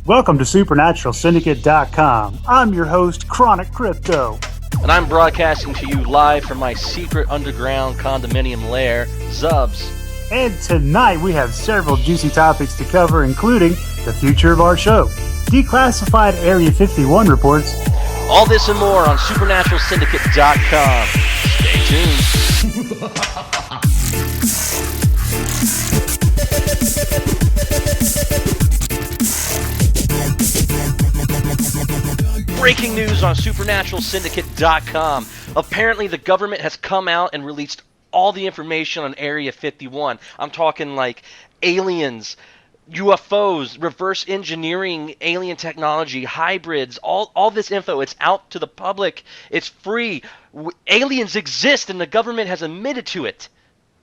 Welcome to SuperNaturalSyndicate.com. I'm your host, Chronic Crypto. And I'm broadcasting to you live from my secret underground condominium lair, Zubs. And tonight we have several juicy topics to cover, including the future of our show, declassified Area 51 reports. All this and more on SuperNaturalSyndicate.com. Stay tuned. Breaking news on SuperNaturalSyndicate.com. Apparently the government has come out and released all the information on Area 51. I'm talking like aliens, UFOs, reverse engineering, alien technology, hybrids, all this info. It's out to the public. It's free. Aliens exist and the government has admitted to it.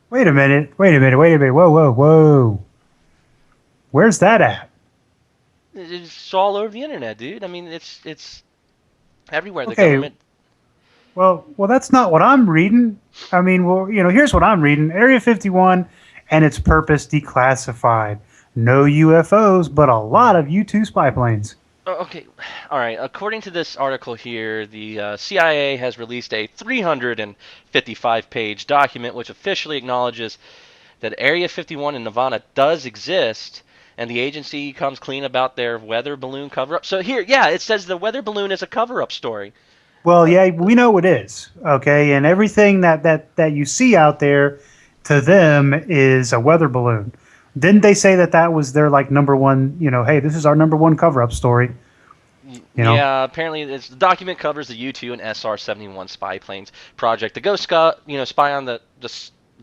Wait a minute. Whoa. Where's that at? It's all over the internet, dude. I mean, it's everywhere. The Okay. government. Well, that's not what I'm reading. I mean, here's what I'm reading. Area 51 and its purpose declassified. No UFOs, but a lot of U-2 spy planes. Okay, all right. According to this article here, the CIA has released a 355-page document which officially acknowledges that Area 51 in Nevada does exist, and the agency comes clean about their weather balloon cover-up. So here, yeah, it says the weather balloon is a cover-up story. Well, yeah, we know it is, okay? And everything that you see out there, to them, is a weather balloon. Didn't they say that was their, like, number one, hey, this is our number one cover-up story? Yeah, apparently the document covers the U-2 and SR-71 spy planes project to go spy on the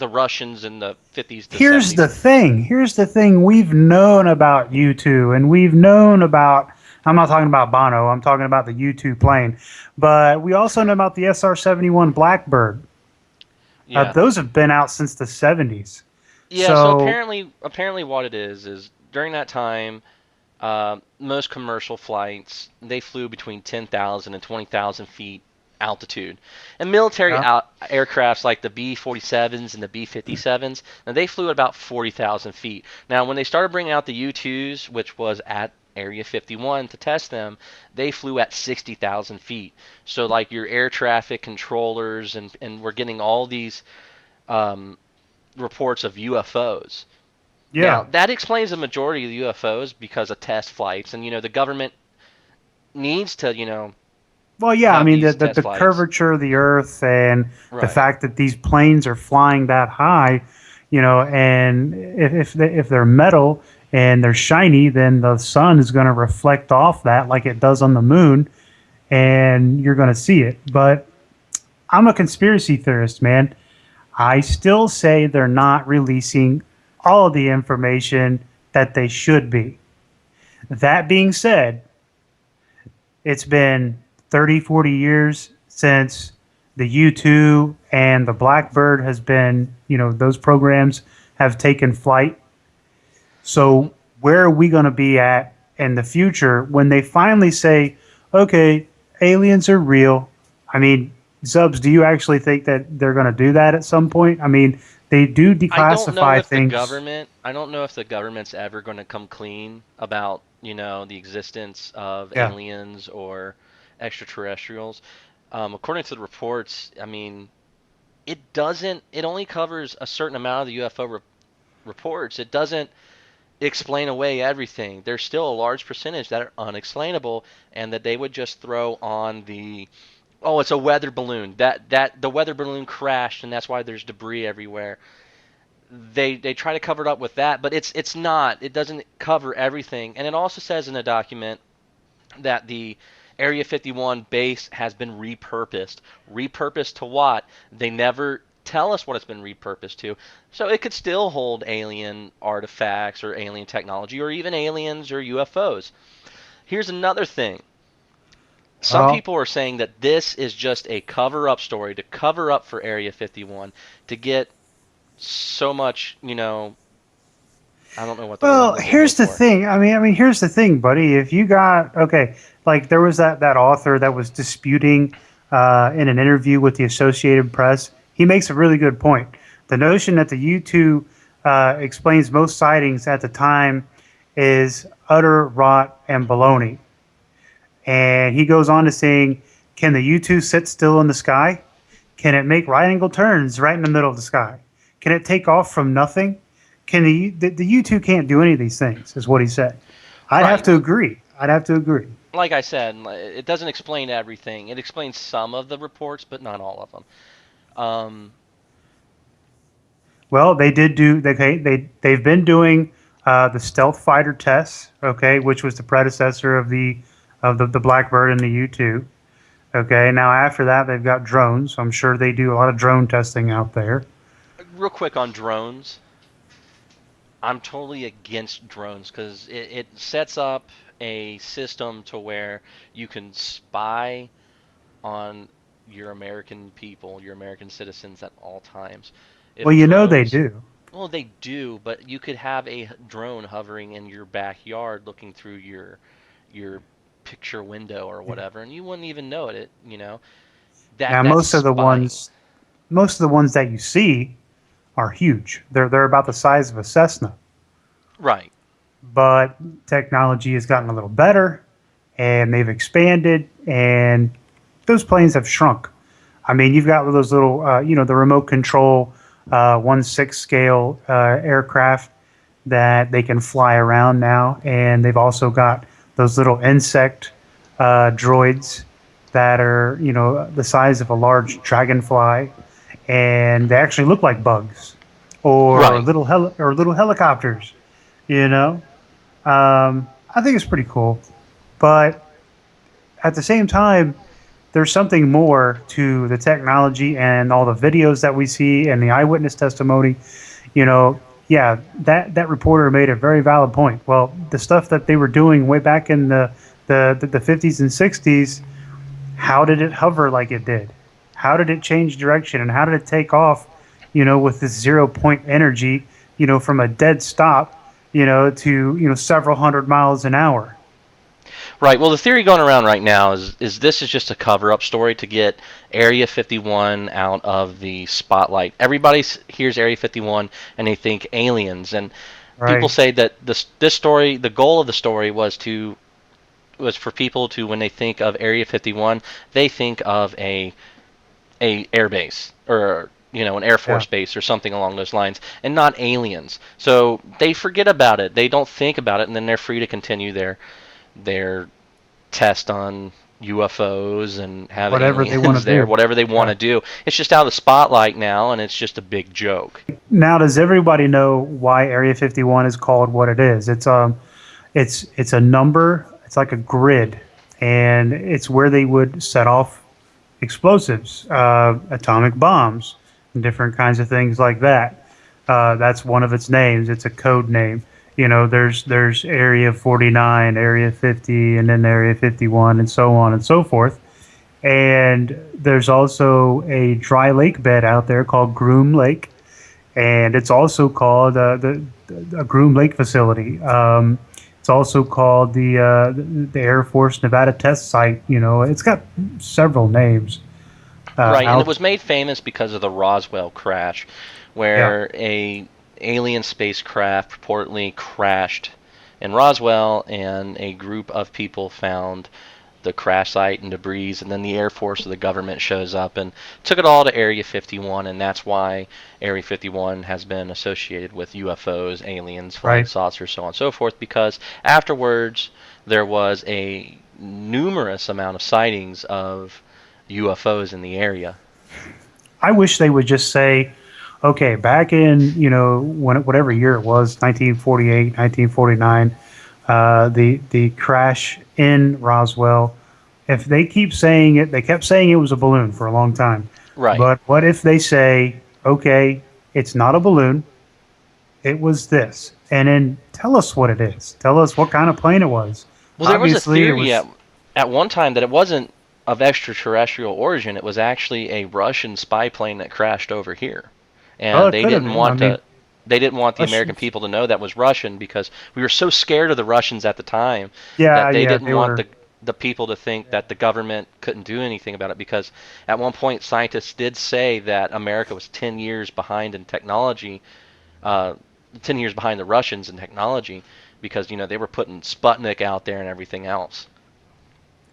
Russians in the 50s to 70s. Here's the thing. We've known about U-2, and we've known about, I'm not talking about Bono, I'm talking about the U-2 plane, but we also know about the SR-71 Blackbird. Yeah. Those have been out since the 70s. Yeah, so apparently what it is during that time, most commercial flights, they flew between 10,000 and 20,000 feet altitude. And military aircrafts like the B-47s and the B-57s, and they flew at about 40,000 feet. Now, when they started bringing out the U-2s, which was at Area 51 to test them, they flew at 60,000 feet. So, like, your air traffic controllers, and we're getting all these reports of UFOs. Yeah. Now, that explains the majority of the UFOs because of test flights, and the government needs to Well, yeah, I mean, the flights. curvature of the Earth and the Right. fact that these planes are flying that high, and if they're metal and they're shiny, then the sun is going to reflect off that like it does on the moon, and you're going to see it. But I'm a conspiracy theorist, man. I still say they're not releasing all of the information that they should be. That being said, it's been 30, 40 years since the U-2 and the Blackbird has been, those programs have taken flight. So where are we going to be at in the future when they finally say, okay, aliens are real? I mean, Zubs, do you actually think that they're going to do that at some point? I mean, they do declassify things. I don't know if the government's ever going to come clean about, the existence of aliens or extraterrestrials. According to the reports, I mean, it only covers a certain amount of the UFO reports. It doesn't explain away everything. There's still a large percentage that are unexplainable, and that they would just throw on it's a weather balloon. That the weather balloon crashed, and that's why there's debris everywhere. They try to cover it up with that, but it's not. It doesn't cover everything. And it also says in the document that the Area 51 base has been repurposed. Repurposed to what? They never tell us what it's been repurposed to. So it could still hold alien artifacts or alien technology or even aliens or UFOs. Here's another thing. Some people are saying that this is just a cover-up story to cover up for Area 51 to get so much, I don't know what. Well, here's the thing. I mean, here's the thing, buddy. If you got like there was that author that was disputing in an interview with the Associated Press. He makes a really good point. The notion that the U-2 explains most sightings at the time is utter rot and baloney. And he goes on to saying, can the U-2 sit still in the sky? Can it make right angle turns right in the middle of the sky? Can it take off from nothing? Can the U-2 can't do any of these things, is what he said. I'd have Right. to agree. I'd have to agree. Like I said, it doesn't explain everything. It explains some of the reports, but not all of them. Um, Well, they did do they've been doing the stealth fighter tests, okay, which was the predecessor of the Blackbird and the U-2. Okay, now after that they've got drones. So I'm sure they do a lot of drone testing out there. Real quick on drones, I'm totally against drones because it sets up a system to where you can spy on your American people, your American citizens at all times. Well, If they drones, do. well, they do, but you could have a drone hovering in your backyard looking through your picture window or Yeah. whatever, and you wouldn't even know it. You know that Now that's spying. most of the ones that you see are huge. They're about the size of a Cessna. Right. But technology has gotten a little better, and they've expanded, and those planes have shrunk. I mean, you've got those little, the remote control 1/6 scale aircraft that they can fly around now, and they've also got those little insect droids that are, the size of a large dragonfly, and they actually look like bugs or Right. little helicopters. You know, I think it's pretty cool, but at the same time, there's something more to the technology and all the videos that we see and the eyewitness testimony. You know, yeah, that reporter made a very valid point. Well, the stuff that they were doing way back in the 50s and 60s, how did it hover like it did? How did it change direction and how did it take off? With this 0 point energy, from a dead stop, to several hundred miles an hour. Right. Well, the theory going around right now is this is just a cover-up story to get Area 51 out of the spotlight. Everybody hears Area 51 and they think aliens, and people Right. say that this story, the goal of the story was for people to, when they think of Area 51, they think of a air base or an Air Yeah. Force base or something along those lines, and not aliens. So they forget about it. They don't think about it, and then they're free to continue their test on UFOs and have Whatever they want aliens to there, do. whatever they want Yeah. to do. It's just out of the spotlight now, and it's just a big joke. Now, does everybody know why Area 51 is called what it is? It's a number. It's like a grid, and it's where they would set off explosives, atomic bombs, and different kinds of things like that. That's one of its names. It's a code name. There's Area 49, Area 50, and then Area 51, and so on and so forth. And there's also a dry lake bed out there called Groom Lake, and it's also called the Groom Lake facility. It's also called the Air Force Nevada Test Site. It's got several names Right, and it out. was made famous because of the Roswell crash, Yeah, where a alien spacecraft purportedly crashed in Roswell, and a group of people found the crash site and debris, and then the Air Force or the government shows up and took it all to Area 51, and that's why Area 51 has been associated with UFOs, aliens, flying right. saucers, so on and so forth, because afterwards there was a numerous amount of sightings of UFOs in the area. I wish they would just say, okay, back in whatever year it was, 1948, 1949, the crash in Roswell. If they keep saying it, they kept saying it was a balloon for a long time. Right. But what if they say, okay, it's not a balloon, it was this, and then tell us what it is. Tell us what kind of plane it was. Well, there was a Obviously, it theory was. at one time that it wasn't of extraterrestrial origin. It was actually a Russian spy plane that crashed over here, Oh, and it could have been. I mean, they didn't want the American Russians. people to know that was Russian because we were so scared of the Russians at the time Yeah, that they yeah, didn't they want were. the people to think that the government couldn't do anything about it, because at one point scientists did say that America was 10 years behind in technology, uh, 10 years behind the Russians in technology, because they were putting Sputnik out there and everything else.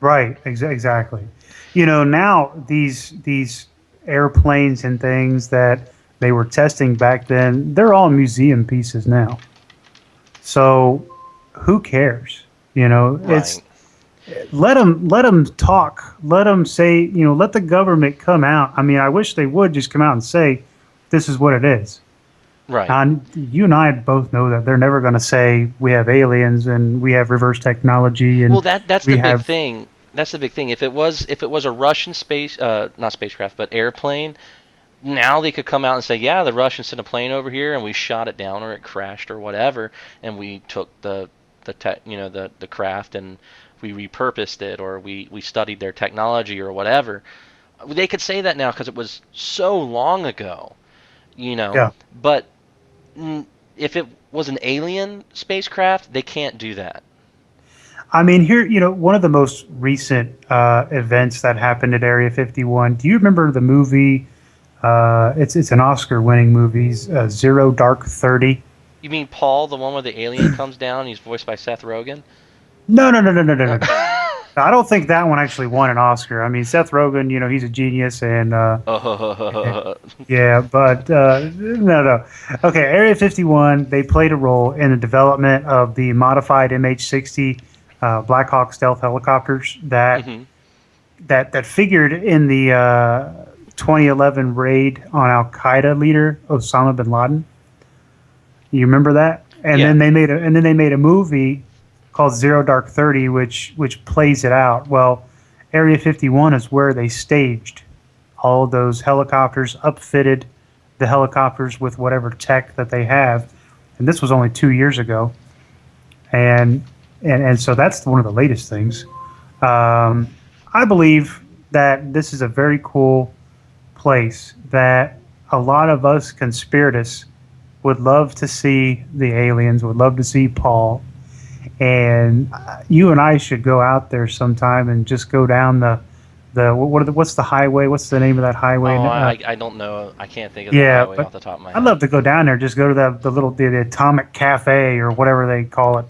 Right, exactly. Now these airplanes and things that they were testing back then, they're all museum pieces now. So who cares? It's Right. let them talk. Let them say, let the government come out. I mean, I wish they would just come out and say this is what it is. Right. And you and I both know that they're never going to say we have aliens and we have reverse technology and Well, that's the we big have thing. That's the big thing. If it was a Russian space not spacecraft but airplane, now they could come out and say, yeah, the Russians sent a plane over here and we shot it down or it crashed or whatever, and we took the craft and we repurposed it, or we studied their technology or whatever. They could say that now because it was so long ago, you know. yeah. But if it was an alien spacecraft, they can't do that. I mean, here, one of the most recent events that happened at Area 51. Do you remember the movie? It's an Oscar-winning movie, Zero Dark 30. You mean Paul, the one where the alien comes down? He's voiced by Seth Rogen. No, no, no, no, no, no, No. no. I don't think that one actually won an Oscar. I mean, Seth Rogen, he's a genius, and yeah, but no, no. Okay, Area 51. They played a role in the development of the modified MH-60 Black Hawk stealth helicopters that hmm that figured in the 2011 raid on Al Qaeda leader Osama bin Laden. You remember that? And Yeah. then they made a movie called Zero Dark 30, which plays it out. Well, Area 51 is where they staged all of those helicopters, upfitted the helicopters with whatever tech that they have, and this was only 2 years ago, and so that's one of the latest things. I believe that this is a very cool place that a lot of us conspiratists would love to see the aliens, would love to see Paul, and you and I should go out there sometime and just go down what's the highway? What's the name of that highway? Oh, I don't know. I can't think of the Yeah, highway but off the top of my I'd head. love to go down there. Just go to the Atomic Cafe or whatever they call it.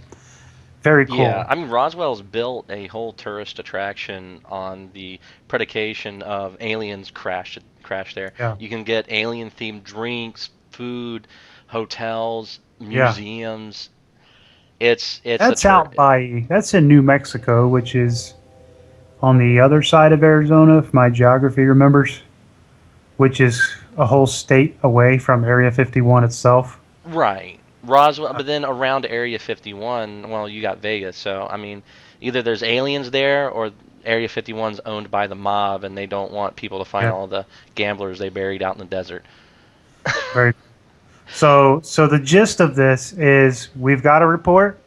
Very Yeah, cool. I mean Roswell's built a whole tourist attraction on the predication of aliens crash there. Yeah, You can get alien themed drinks, food, hotels, yeah. museums. It's a tour. That's in New Mexico, which is on the other side of Arizona, if my geography remembers, which is a whole state away from Area 51 itself. Right. Roswell, but then around Area 51, well, you got Vegas, so I mean, either there's aliens there or Area 51's owned by the mob and they don't want people to find Yeah, all the gamblers they buried out in the desert. very. So the gist of this is we've got a report.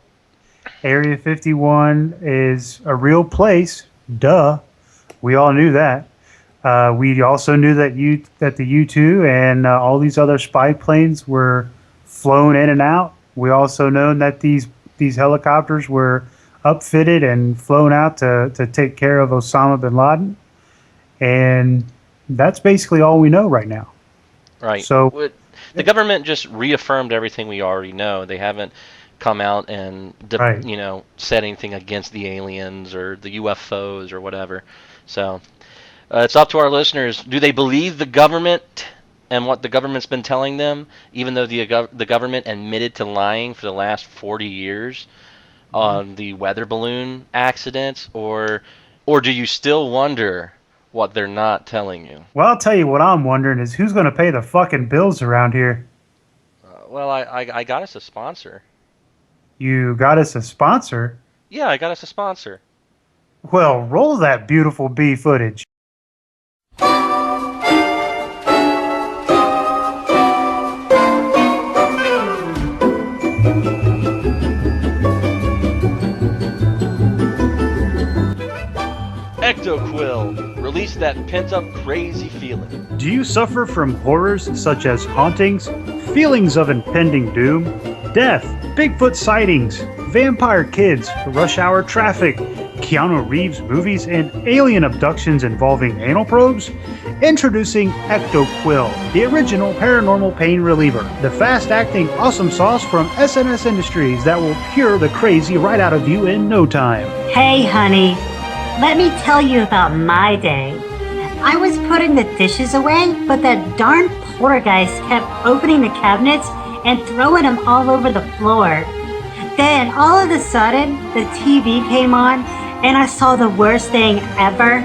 Area 51 is a real place. Duh. We all knew that. We also knew that the U-2 and all these other spy planes were flown in and out. We also known that these helicopters were upfitted and flown out to take care of Osama bin Laden. And that's basically all we know right now. Right. So, The government just reaffirmed everything we already know. They haven't come out and right. said anything against the aliens or the UFOs or whatever. So it's up to our listeners. Do they believe the government and what the government's been telling them, even though the government admitted to lying for the last 40 years on the weather balloon accidents, or do you still wonder what they're not telling you? Well, I'll tell you what I'm wondering is who's going to pay the fucking bills around here? Well, I got us a sponsor. You got us a sponsor? Yeah, I got us a sponsor. Well, roll that beautiful bee footage. Ectoquill. Release that pent-up crazy feeling. Do you suffer from horrors such as hauntings, feelings of impending doom, death, Bigfoot sightings, vampire kids, rush hour traffic, Keanu Reeves movies and alien abductions involving anal probes? Introducing EctoQuil, the original paranormal pain reliever, the fast-acting awesome sauce from SNS Industries that will cure the crazy right out of you in no time. Hey, honey, let me tell you about my day. I was putting the dishes away, but that darn poltergeist kept opening the cabinets and throwing them all over the floor. Then, all of a sudden, the TV came on, and I saw the worst thing ever.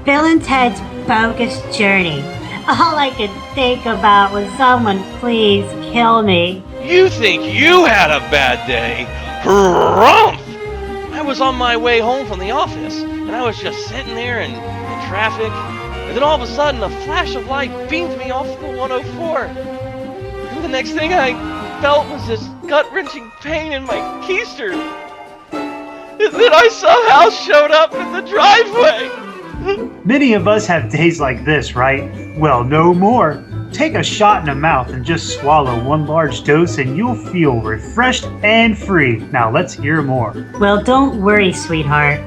Bill and Ted's Bogus Journey. All I could think about was someone please kill me. You think you had a bad day? Harumph! I was on my way home from the office, and I was just sitting there in traffic, and then all of a sudden a flash of light beamed me off the 104. And the next thing I felt was this gut-wrenching pain in my keister. And then I somehow showed up in the driveway. Many of us have days like this, right? Well, no more. Take a shot in the mouth and just swallow one large dose and you'll feel refreshed and free. Now let's hear more. Well, don't worry, sweetheart.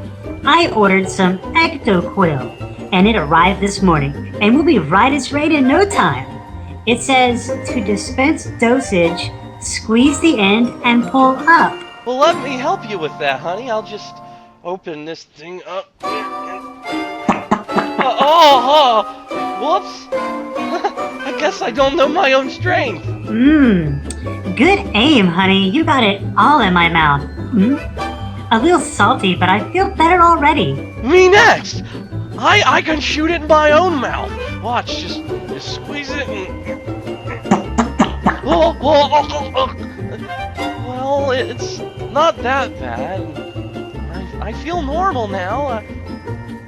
I ordered some EctoQuil, and it arrived this morning, and will be right as rain in no time. It says to dispense dosage, squeeze the end and pull up. Well, let me help you with that, honey. I'll just open this thing up. Whoops. I guess I don't know my own strength. Good aim, honey. You got it all in my mouth. A little salty, but I feel better already. Me next! I can shoot it in my own mouth. Watch, just squeeze it and... Well, it's not that bad. I feel normal now. I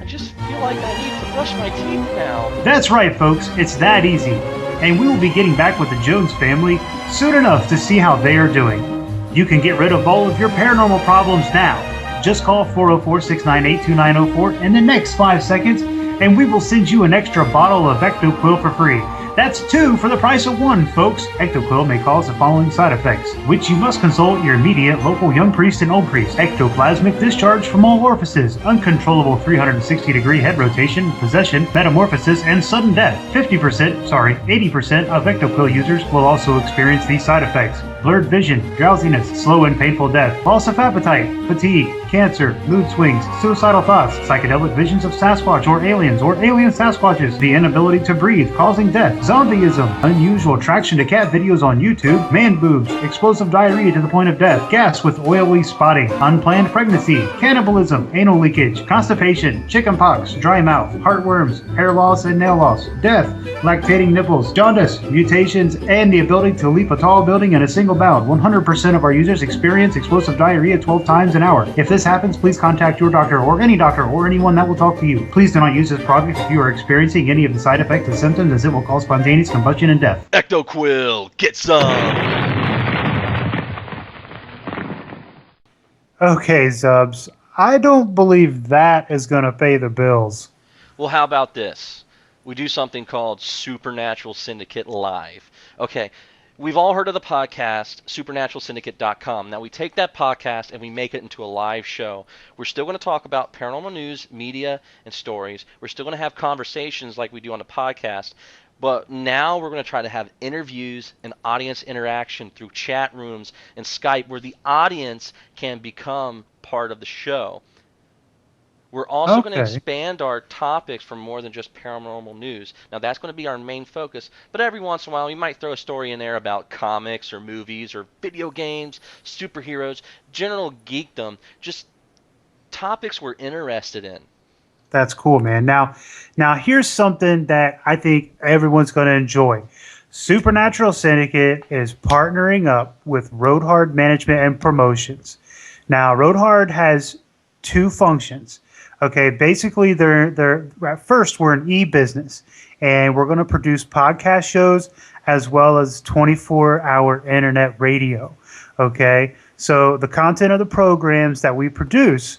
just feel like I need to brush my teeth now. That's right, folks. It's that easy. And we will be getting back with the Jones family soon enough to see how they are doing. You can get rid of all of your paranormal problems now. Just call 404-698-2904 in the next 5 seconds, and we will send you an extra bottle of EctoQuil for free. That's 2 for the price of 1, folks. EctoQuil may cause the following side effects, which you must consult your immediate local young priest and old priest. Ectoplasmic discharge from all orifices, uncontrollable 360-degree head rotation, possession, metamorphosis, and sudden death. 80% of EctoQuil users will also experience these side effects. Blurred vision, drowsiness, slow and painful death, loss of appetite, fatigue, cancer, mood swings, suicidal thoughts, psychedelic visions of Sasquatch or alien Sasquatches, the inability to breathe, causing death, zombieism, unusual attraction to cat videos on YouTube, man boobs, explosive diarrhea to the point of death, gas with oily spotting, unplanned pregnancy, cannibalism, anal leakage, constipation, chickenpox, dry mouth, heartworms, hair loss and nail loss, death, lactating nipples, jaundice, mutations, and the ability to leap a tall building in a single bound. 100% of our users experience explosive diarrhea 12 times an hour. If this happens, please contact your doctor or anyone that will talk to you. Please do not use this product if you are experiencing any of the side effects and symptoms, as it will cause spontaneous combustion and death. EctoQuil, get some! Okay, Zubs, I don't believe that is going to pay the bills. Well, how about this? We do something called SuperNatural Syndicate Live. Okay, we've all heard of the podcast, SuperNaturalSyndicate.com. Now, we take that podcast and we make it into a live show. We're still going to talk about paranormal news, media, and stories. We're still going to have conversations like we do on the podcast. But now we're going to try to have interviews and audience interaction through chat rooms and Skype where the audience can become part of the show. We're also going to expand our topics for more than just paranormal news. Now, that's going to be our main focus, but every once in a while, we might throw a story in there about comics or movies or video games, superheroes, general geekdom, just topics we're interested in. That's cool, man. Now here's something that I think everyone's going to enjoy. SuperNatural Syndicate is partnering up with Road Hard Management and Promotions. Now, Road Hard has 2 functions. Okay, basically, they're at first we're an e-business, and we're going to produce podcast shows as well as 24-hour internet radio. Okay, so the content of the programs that we produce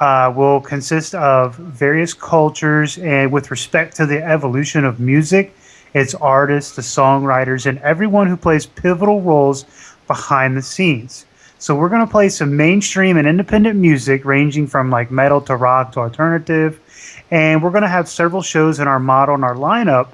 will consist of various cultures, and with respect to the evolution of music, its artists, the songwriters, and everyone who plays pivotal roles behind the scenes. So we're going to play some mainstream and independent music ranging from like metal to rock to alternative. And we're going to have several shows in our model and our lineup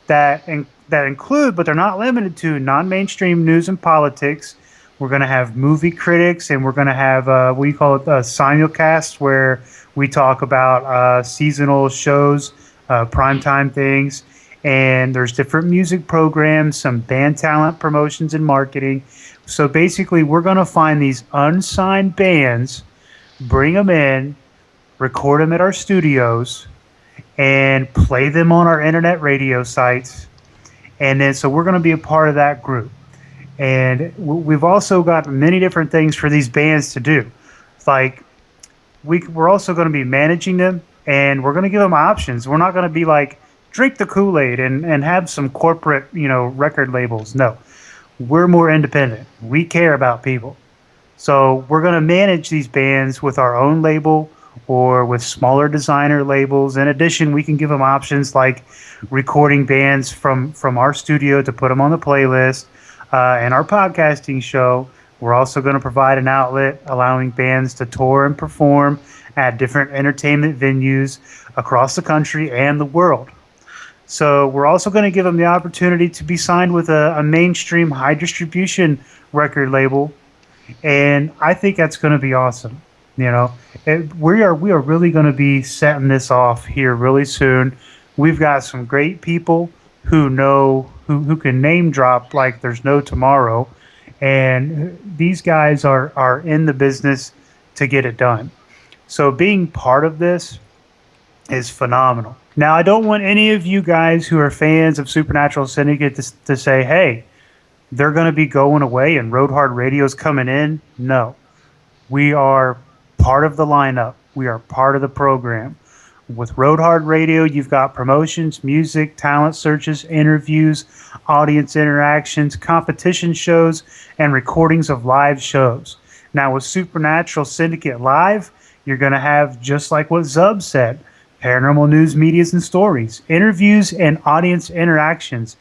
that include, but they're not limited to, non-mainstream news and politics. We're going to have movie critics, and we're going to have we call it simulcast, where we talk about seasonal shows, primetime things, and there's different music programs, some band talent promotions and marketing. So basically, we're going to find these unsigned bands, bring them in, record them at our studios, and play them on our internet radio sites. And then, so we're going to be a part of that group. And we've also got many different things for these bands to do. It's like we're also going to be managing them, and we're going to give them options. We're not going to be like, drink the Kool-Aid and have some corporate, record labels. No, we're more independent. We care about people. So we're going to manage these bands with our own label or with smaller designer labels. In addition, we can give them options like recording bands from our studio to put them on the playlist. And our podcasting show, we're also going to provide an outlet allowing bands to tour and perform at different entertainment venues across the country and the world. So we're also going to give them the opportunity to be signed with a mainstream high distribution record label. And I think that's going to be awesome. We are really going to be setting this off here really soon. We've got some great people who can name drop like there's no tomorrow, and these guys are in the business to get it done. So being part of this is phenomenal. Now, I don't want any of you guys who are fans of SuperNatural Syndicate to say, hey, they're going to be going away and Road Hard Radio's coming in. No. We are part of the lineup. We are part of the program. With Road Hard Radio, you've got promotions, music, talent searches, interviews, audience interactions, competition shows, and recordings of live shows. Now, with SuperNatural Syndicate Live, you're going to have, just like what Zub said, paranormal news, medias, and stories, interviews and audience interactions,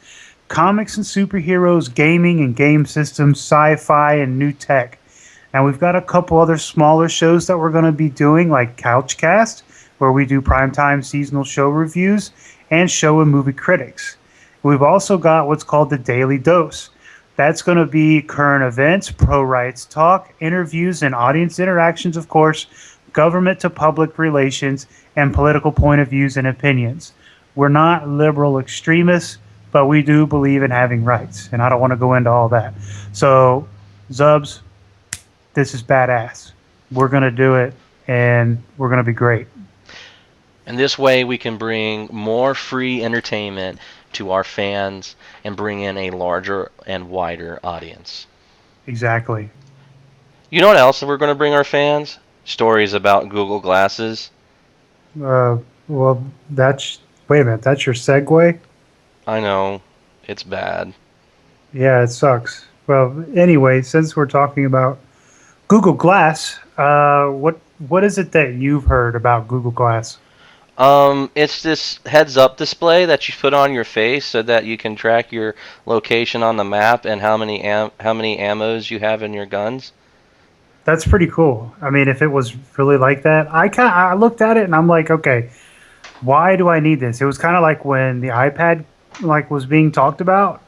comics and superheroes, gaming and game systems, sci-fi, and new tech. Now, we've got a couple other smaller shows that we're going to be doing, like Couchcast, where we do primetime seasonal show reviews, and show and movie critics. We've also got what's called the Daily Dose. That's going to be current events, pro rights talk, interviews, and audience interactions, of course, government to public relations, and political point of views and opinions. We're not liberal extremists, but we do believe in having rights, and I don't want to go into all that. So, Zubs, this is badass. We're going to do it, and we're going to be great. And this way we can bring more free entertainment to our fans and bring in a larger and wider audience. Exactly. You know what else we're going to bring our fans? Stories about Google Glasses. Well, wait a minute, that's your segue? I know, it's bad. Yeah, it sucks. Well, anyway, since we're talking about Google Glass, what is it that you've heard about Google Glass? It's this heads-up display that you put on your face so that you can track your location on the map and how many ammos you have in your guns. That's pretty cool. I mean, if it was really like that, I looked at it and I'm like, okay, why do I need this? It was kind of like when the iPad was being talked about,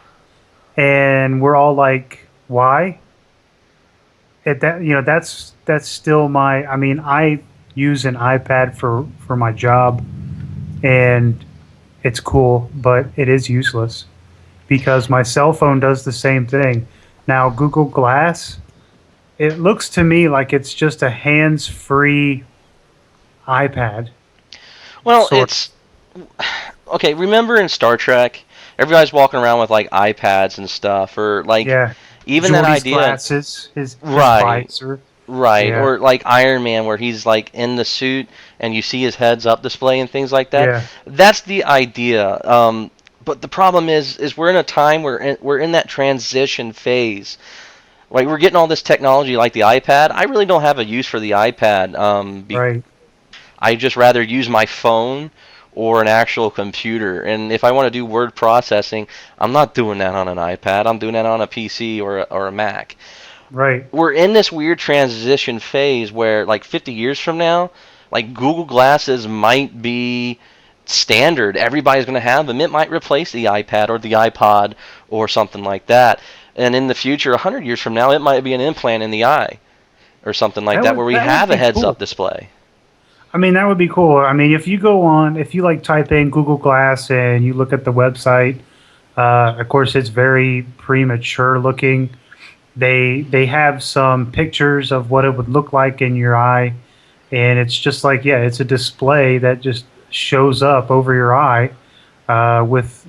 and we're all like, why? That's still my. I mean, I use an iPad for my job, and it's cool, but it is useless because my cell phone does the same thing. Now, Google Glass, it looks to me like it's just a hands-free iPad. Well, it's okay. Remember in Star Trek, everybody's walking around with like iPads and stuff, or like even Geordi's that idea. Glasses, his Right. visor. Right, Yeah. or like Iron Man, where he's like in the suit and you see his heads-up display and things like that. Yeah. That's the idea. But the problem is we're in a time where we're in that transition phase. Like we're getting all this technology, like the iPad. I really don't have a use for the iPad. Right. I just rather use my phone or an actual computer. And if I want to do word processing, I'm not doing that on an iPad. I'm doing that on a PC or a Mac. Right. We're in this weird transition phase where, like, 50 years from now, like, Google Glasses might be standard. Everybody's going to have them. It might replace the iPad or the iPod or something like that. And in the future, 100 years from now, it might be an implant in the eye or something like that, where we That would have a be cool. heads-up display. I mean, that would be cool. I mean, if you like type in Google Glass and you look at the website, of course, it's very premature looking. They have some pictures of what it would look like in your eye, and it's just like, yeah, it's a display that just shows up over your eye, with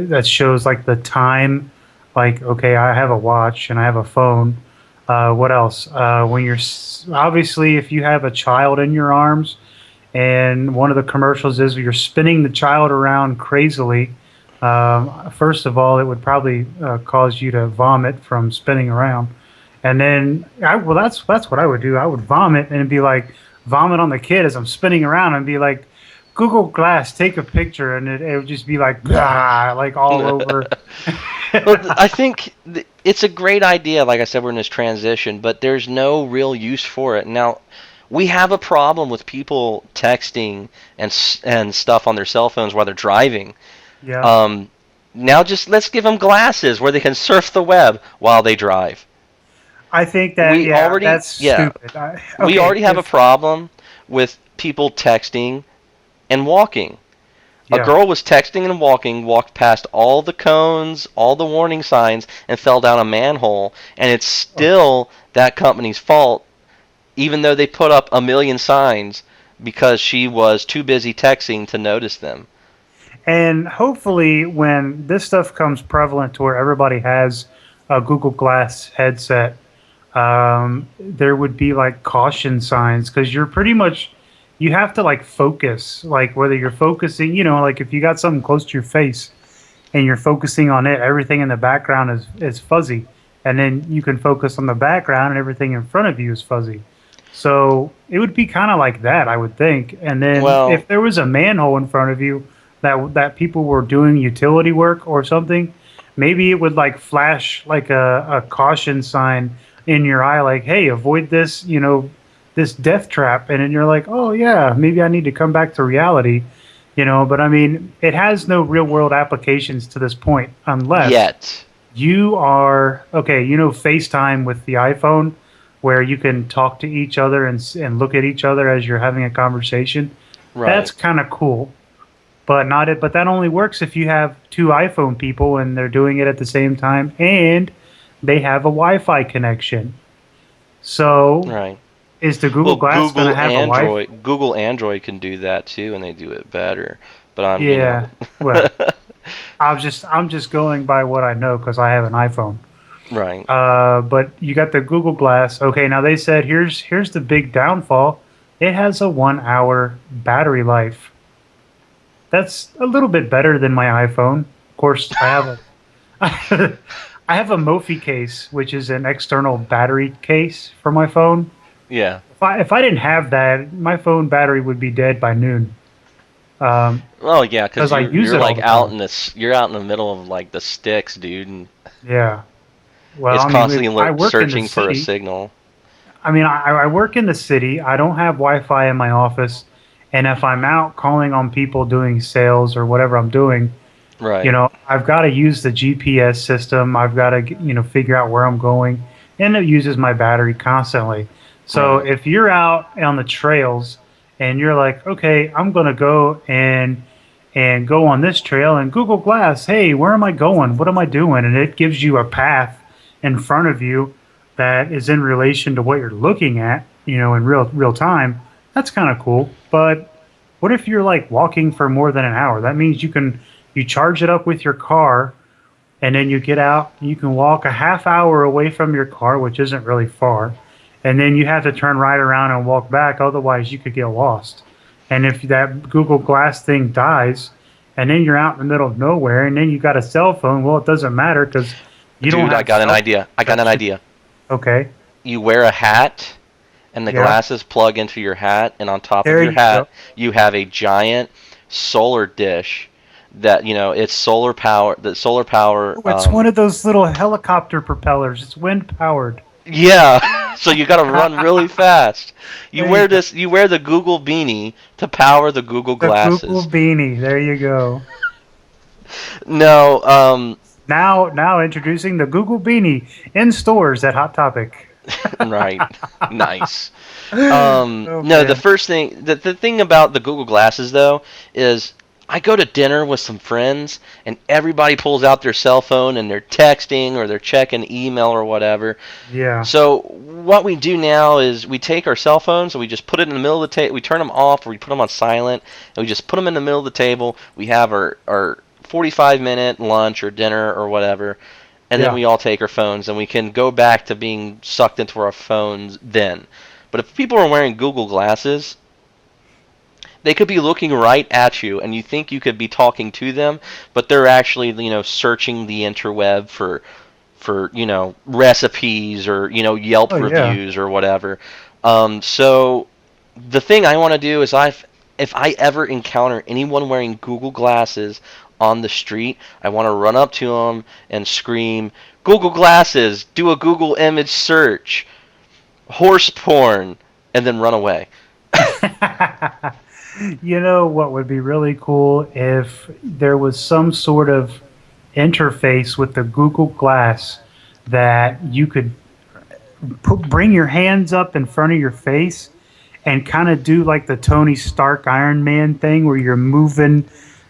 that shows like the time. Like, okay, I have a watch and I have a phone. What else? When obviously, if you have a child in your arms, and one of the commercials is you're spinning the child around crazily. First of all, it would probably cause you to vomit from spinning around, and then well, that's what I would do. I would vomit and be like vomit on the kid as I'm spinning around and be like, Google Glass, take a picture, and it would just be like, ah, like all over. Well, I think it's a great idea. Like I said, we're in this transition, but there's no real use for it. Now, we have a problem with people texting and stuff on their cell phones while they're driving. Yeah. Now just let's give them glasses where they can surf the web while they drive. I think that that's stupid. We already have a problem with people texting and walking. Yeah. A girl was texting and walking, walked past all the cones, all the warning signs, and fell down a manhole. And it's still that company's fault, even though they put up a million signs, because she was too busy texting to notice them. And hopefully, when this stuff comes prevalent to where everybody has a Google Glass headset, there would be like caution signs, because you have to like focus, like whether you're focusing, like if you got something close to your face and you're focusing on it, everything in the background is fuzzy, and then you can focus on the background and everything in front of you is fuzzy. So it would be kind of like that, I would think. And then if there was a manhole in front of you that people were doing utility work or something, maybe it would like flash like a caution sign in your eye, like, hey, avoid this, this death trap. And then you're like, oh yeah, maybe I need to come back to reality, but I mean, it has no real world applications to this point, unless you are FaceTime with the iPhone, where you can talk to each other and look at each other as you're having a conversation. Right. That's kind of cool, but but that only works if you have two iPhone people and they're doing it at the same time and they have a Wi-Fi connection. So right. Is the Google Glass going to have a Wi-Fi? Google Android can do that too, and they do it better. But well, I'm just going by what I know because I have an iPhone. Right. But you got the Google Glass. Okay, now they said here's the big downfall. It has a 1 hour battery life. That's a little bit better than my iPhone. Of course, I have a Mophie case, which is an external battery case for my phone. Yeah. If I didn't have that, my phone battery would be dead by noon. Oh yeah, because you're like you're out in the middle of like the sticks, dude. And yeah. Well, it's constantly searching for a signal. I mean, I work in the city. I don't have Wi-Fi in my office, and if I'm out calling on people doing sales or whatever I'm doing, right? I've got to use the GPS system. I've got to figure out where I'm going, and it uses my battery constantly. So if you're out on the trails and you're like, okay, I'm going to go and go on this trail, and Google Glass, hey, where am I going? What am I doing? And it gives you a path in front of you that is in relation to what you're looking at, in real time. That's kind of cool. But what if you're like walking for more than an hour? That means you charge it up with your car, and then you get out, you can walk a half hour away from your car, which isn't really far. And then you have to turn right around and walk back. Otherwise, you could get lost. And if that Google Glass thing dies, and then you're out in the middle of nowhere, and then you got a cell phone, well, it doesn't matter because you don't have... Dude, I got an idea. Okay. You wear a hat, and the glasses plug into your hat, and on top of your hat, you have a giant solar dish that, it's solar power... Oh, it's one of those little helicopter propellers. It's wind-powered. Yeah, so you got to run really fast. You There wear you go. this. You wear the Google beanie to power the Google The Google glasses. beanie. There you go. No, Now introducing the Google beanie in stores at Hot Topic. right, nice. Oh No, the man. first thing, the thing about the Google Glasses though is I go to dinner with some friends and everybody pulls out their cell phone and they're texting or they're checking email or whatever. Yeah. So what we do now is we take our cell phones and we just put it in the middle of the table. We turn them off or we put them on silent and we just put them in the middle of the table. We have our 45-minute lunch or dinner or whatever, and then Yeah. we all take our phones and we can go back to being sucked into our phones then. But if people are wearing Google Glasses, they could be looking right at you and you think you could be talking to them, but they're actually, searching the interweb for recipes or Yelp Oh yeah. reviews or whatever. So the thing I want to do is if I ever encounter anyone wearing Google Glasses on the street, I want to run up to them and scream, "Google Glasses, do a Google image search, horse porn," and then run away. You know what would be really cool if there was some sort of interface with the Google Glass that you could bring your hands up in front of your face and kind of do like the Tony Stark Iron Man thing where you're moving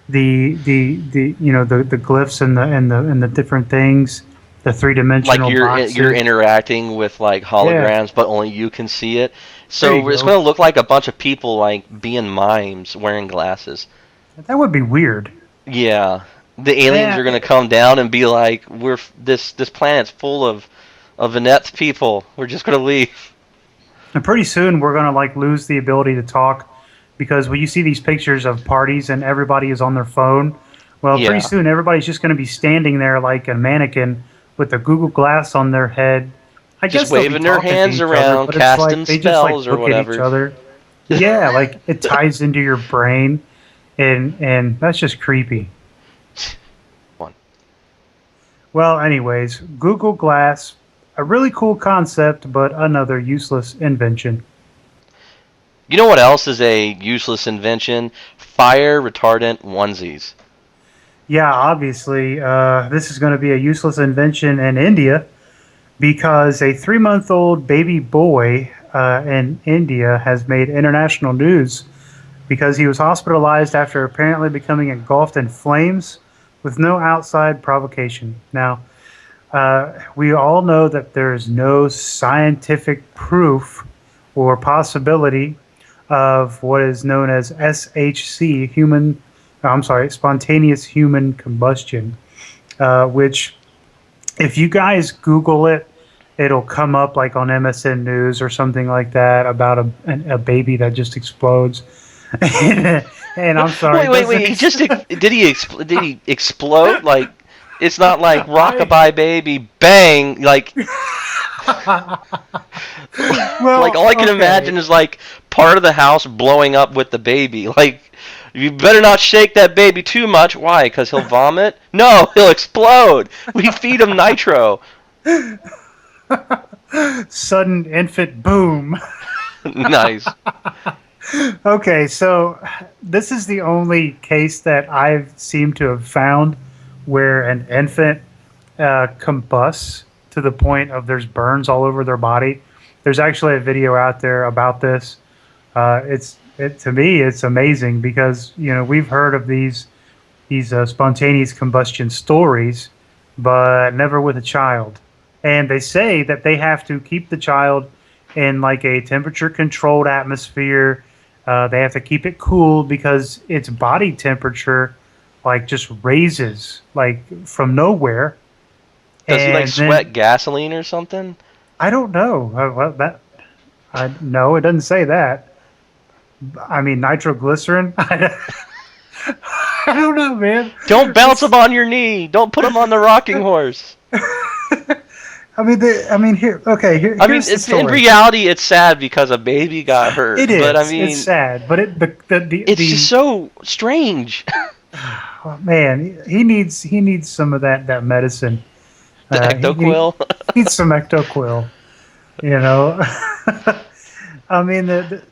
the glyphs and the different things, the three Like dimensional you're boxes. interacting with like Yeah, holograms, but only you can see it. there So you it's go. going to look like a bunch of people like being mimes wearing glasses. That would be weird. Yeah, the aliens are Yeah, going to come down and be like, this planet's full of Annette's people. We're just going to leave." and pretty soon we're gonna like lose the ability to talk because when you see these pictures of parties and everybody is on their phone, well, pretty Yeah, soon everybody's just gonna be standing there like a mannequin with a Google Glass on their head. I just guess they'll be waving their talking to hands each other, around, but it's like casting they just like spells or look at each whatever. other. Yeah, like it ties into your brain, and that's just creepy. One. Well, anyways, Google Glass, a really cool concept, but another useless invention. You know what else is a useless invention? Fire retardant onesies. Yeah, obviously, this is going to be a useless invention in India because a 3 month old baby boy in India has made international news because he was hospitalized after apparently becoming engulfed in flames with no outside provocation. Now, we all know that there is no scientific proof or possibility of what is known as SHC, spontaneous human combustion, which if you guys Google it, it'll come up like on MSN News or something like that about a baby that just explodes. And I'm sorry, Wait, it wait, doesn't wait! He just did he explode? Like it's not like I Rockabye Baby bang like like well, all I can okay. imagine is like part of the house blowing up with the baby. Like you better not shake that baby too much. Why? Because he'll vomit? No, he'll explode. We feed him nitro. Sudden infant boom. Nice. Okay, so this is the only case that I've seemed to have found where an infant combusts to the point of there's burns all over their body. There's actually a video out there about this. To me it's amazing because we've heard of these spontaneous combustion stories, but never with a child. And they say that they have to keep the child in like a temperature controlled atmosphere. They have to keep it cool because its body temperature like just raises like from nowhere. Does he like And then sweat gasoline or something? I don't know. Well, that I no, it doesn't say that. I mean nitroglycerin. I don't know, man. Don't bounce him It's, on your knee. Don't put him on the rocking horse. here. Okay, I mean, here's the it's in story. reality, it's sad because a baby got hurt. It But I is. It's mean, sad, but it's just so strange. oh, man, he needs some of that medicine. The He ectoquil. needs some Ectoquil. You know, I mean the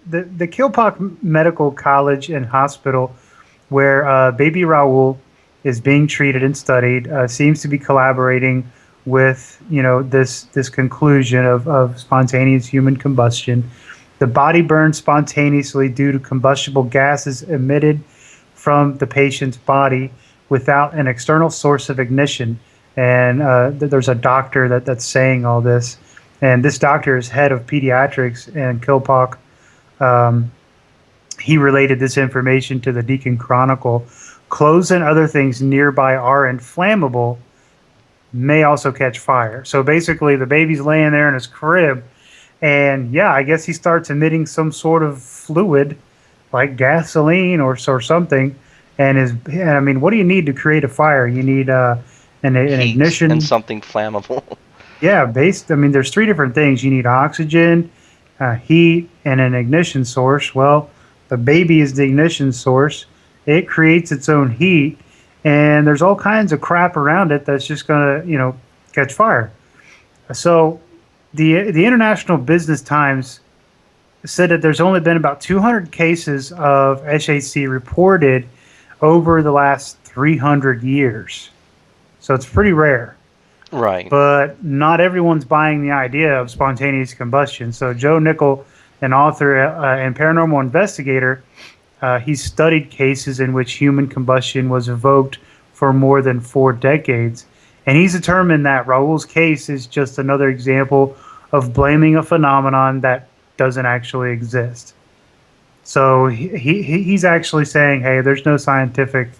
Kilpauk Medical College and Hospital, where baby Raul is being treated and studied, seems to be collaborating with this conclusion of spontaneous human combustion. The body burns spontaneously due to combustible gases emitted from the patient's body without an external source of ignition. And there's a doctor that's saying all this, and this doctor is head of pediatrics in Kilpauk. Um, he related this information to the Deacon Chronicle. Clothes and other things nearby are inflammable, may also catch fire. So basically, the baby's laying there in his crib, and yeah, I guess he starts emitting some sort of fluid, like gasoline or something. And I mean, what do you need to create a fire? You need an Heat ignition. and something flammable. Yeah, I mean, there's three different things. You need oxygen, heat, and an ignition source. Well, the baby is the ignition source. It creates its own heat, and there's all kinds of crap around it that's just gonna, catch fire. So, the International Business Times said that there's only been about 200 cases of HAC reported over the last 300 years. So it's pretty rare. Right. But not everyone's buying the idea of spontaneous combustion. So Joe Nickel, an author and paranormal investigator, he's studied cases in which human combustion was evoked for more than 4 decades. And he's determined that Raul's case is just another example of blaming a phenomenon that doesn't actually exist. So he's actually saying, hey, there's no scientific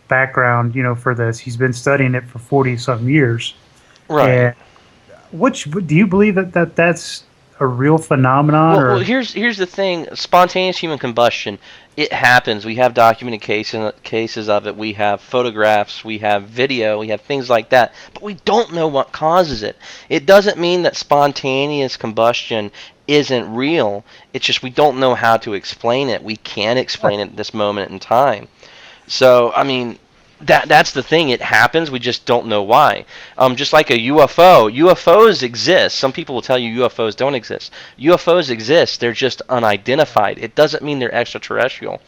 background, for this. He's been studying it for 40-something years. Right. And do you believe that's a real phenomenon? Well, here's the thing: spontaneous human combustion. It happens. We have documented cases of it. We have photographs. We have video. We have things like that. But we don't know what causes it. It doesn't mean that spontaneous combustion isn't real. It's just we don't know how to explain it. We can't explain it at this moment in time. So, I mean, that's the thing. It happens. We just don't know why. Just like a UFO. UFOs exist. Some people will tell you UFOs don't exist. UFOs exist. They're just unidentified. It doesn't mean they're extraterrestrial.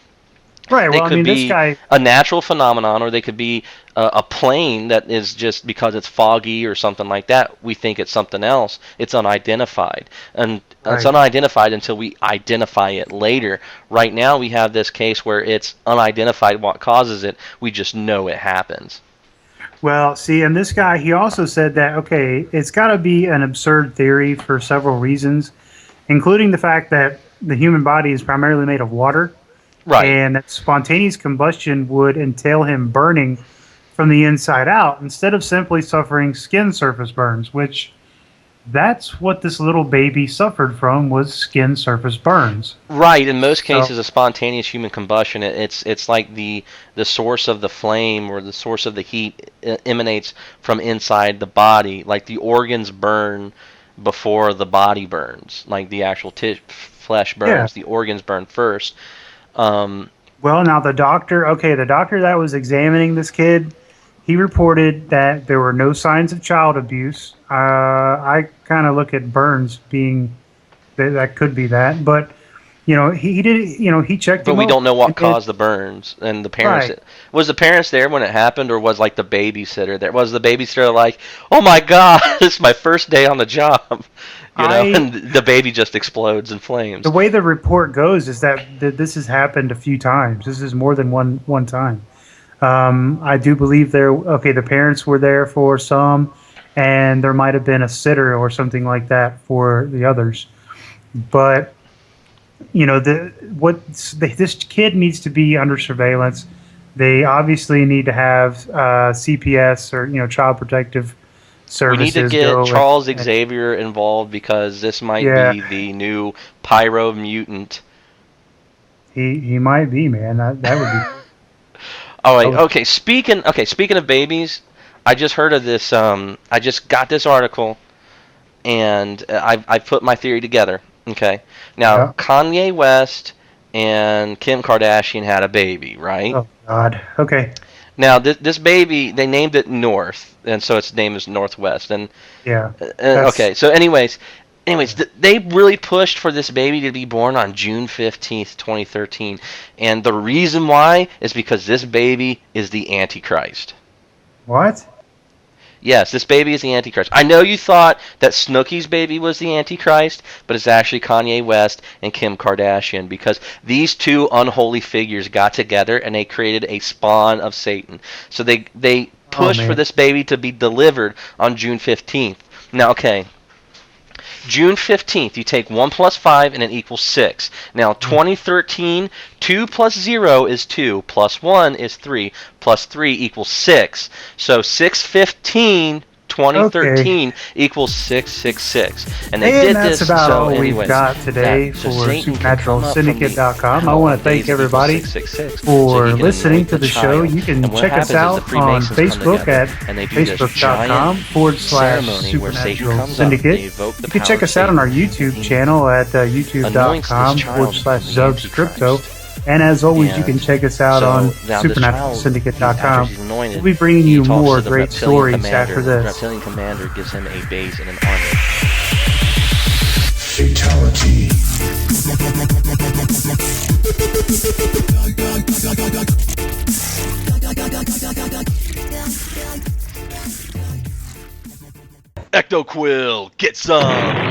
Right. They Well, could be this guy, a natural phenomenon, or they could be a plane that is just because it's foggy or something like that. We think it's something else. It's unidentified, and it's unidentified until we identify it later. Right now, we have this case where it's unidentified what causes it. We just know it happens. Well, see, and this guy, he also said that, okay, it's got to be an absurd theory for several reasons, including the fact that the human body is primarily made of water. Right. And that spontaneous combustion would entail him burning from the inside out instead of simply suffering skin surface burns, which that's what this little baby suffered from, was skin surface burns. Right. In most cases of spontaneous human combustion, it's like the source of the flame or the source of the heat emanates from inside the body. Like the organs burn before the body burns. Like the actual flesh burns. Yeah. The organs burn first. Well, now the doctor that was examining this kid, he reported that there were no signs of child abuse. I kind of look at burns being that could be that, but he did, he checked. But we don't know what caused the burns, and the parents. Right. Was the parents there when it happened, or was like the babysitter there? Was the babysitter like, "Oh my God, this is my first day on the job," and the baby just explodes in flames? The way the report goes is that this has happened a few times. This is more than one time. I do believe the parents were there for some, and there might have been a sitter or something like that for the others, but. This kid needs to be under surveillance. They obviously need to have CPS or Child Protective Services. We need to get Charles Xavier involved because this might be the new pyro mutant. He might be, man. That would be. All right. Okay. Speaking of babies, I just heard of this. I just got this article, and I put my theory together. Okay. Now, Kanye West and Kim Kardashian had a baby, right? Oh, God. Okay. Now, this baby, they named it North, and so its name is Northwest. And Yeah. okay, so anyways, they really pushed for this baby to be born on June 15th, 2013, and the reason why is because this baby is the Antichrist. What? Yes, this baby is the Antichrist. I know you thought that Snooki's baby was the Antichrist, but it's actually Kanye West and Kim Kardashian, because these two unholy figures got together and they created a spawn of Satan. So they pushed for this baby to be delivered on June 15th. Now, okay, June 15th, you take 1 plus 5 and it equals 6. Now, 2013, 2 plus 0 is 2, plus 1 is 3, plus 3 equals 6. So 6/15, 2013 equals 666. And they did that's this, about so all anyways, we've got today so for Satan can come up from SuperNaturalSyndicate.com. I the want to thank days of everybody 666, so for he can listening anoint to the show. child. You can And what check us happens is the out on Freemasons come Facebook together, at and they do this giant ceremony where Satan facebook.com/SuperNatural comes up, they Syndicate. evoke the You can power check of us out on our Satan, YouTube and channel at anoints this child youtube.com/ZubsCrypto. Antichrist. And as always, you And can check us out so on now this child, SuperNaturalSyndicate.com. after he's anointed, We'll be bringing he you talks more to the great reptilian stories commander. after The this. reptilian commander gives him a base and an armor. Fatality. Ecto Quill, get some!